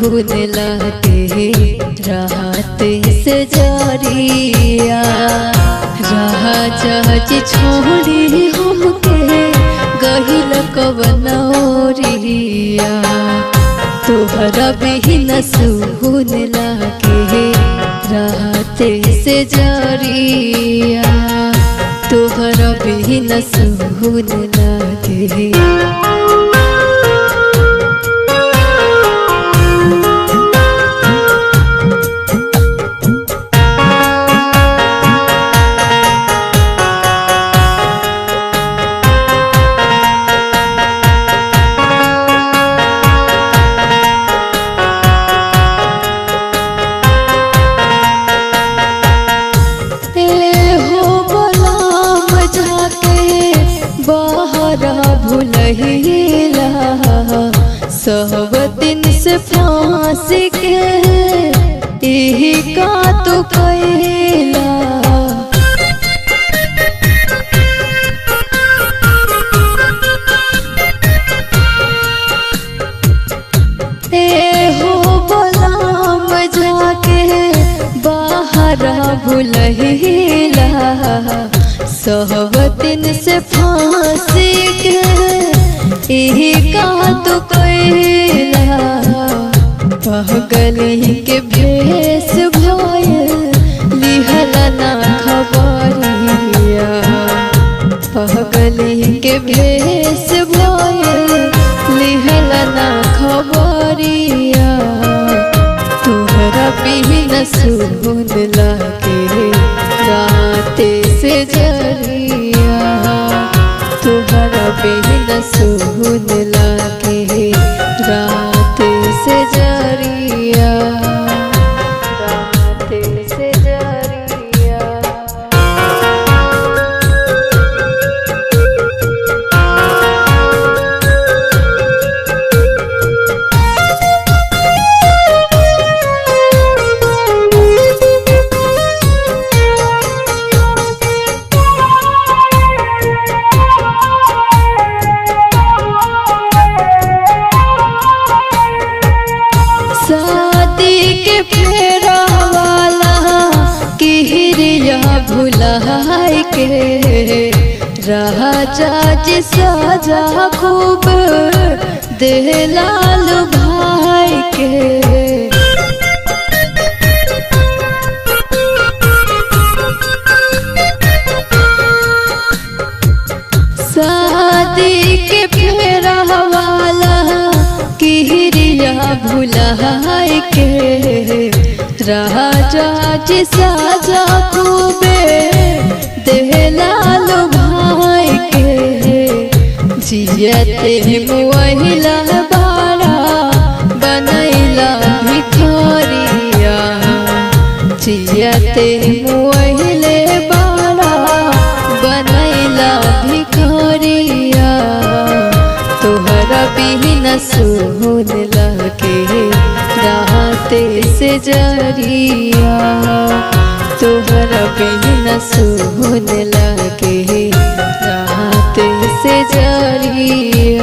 सुकून लागे राहत से जरिया। राजा जी छोड़ी हमके गहिल कवन ओरिया। तोहरा बिन सुकून लागे राहत से जरिया। तोहरा बिन सुकून लागे। भुलहिला सब दिन से फांस के यही का तू कैला। हो बलाम जाके बाहर भुलहिला सब दिन से फांस के यही का तो कैला। पगली के भेष भयल लिहल ना खबरिया। पगली के भेष भयल लिहल ना खबरिया। तोहरा बिन सुकून लागे रात से जरिया। तोहरा बिन सुकून लागे रात से जरिया। रात से जरिया। भुलाई के राजा जी साजा खूब देलाल भाई के। शादी के फेरा वाला किरिया भुलाई के राजा जी साजा खूबे देलाल भाई के। जियते मुआहिला बाड़ा बनैला भिखारिया। जियते मुआहिले बाड़ा बनैला भिखारिया। तोहरा बिन सुकून लागे रात से जरिया। तोहरा बिन सुकून लागे रात से जरिया।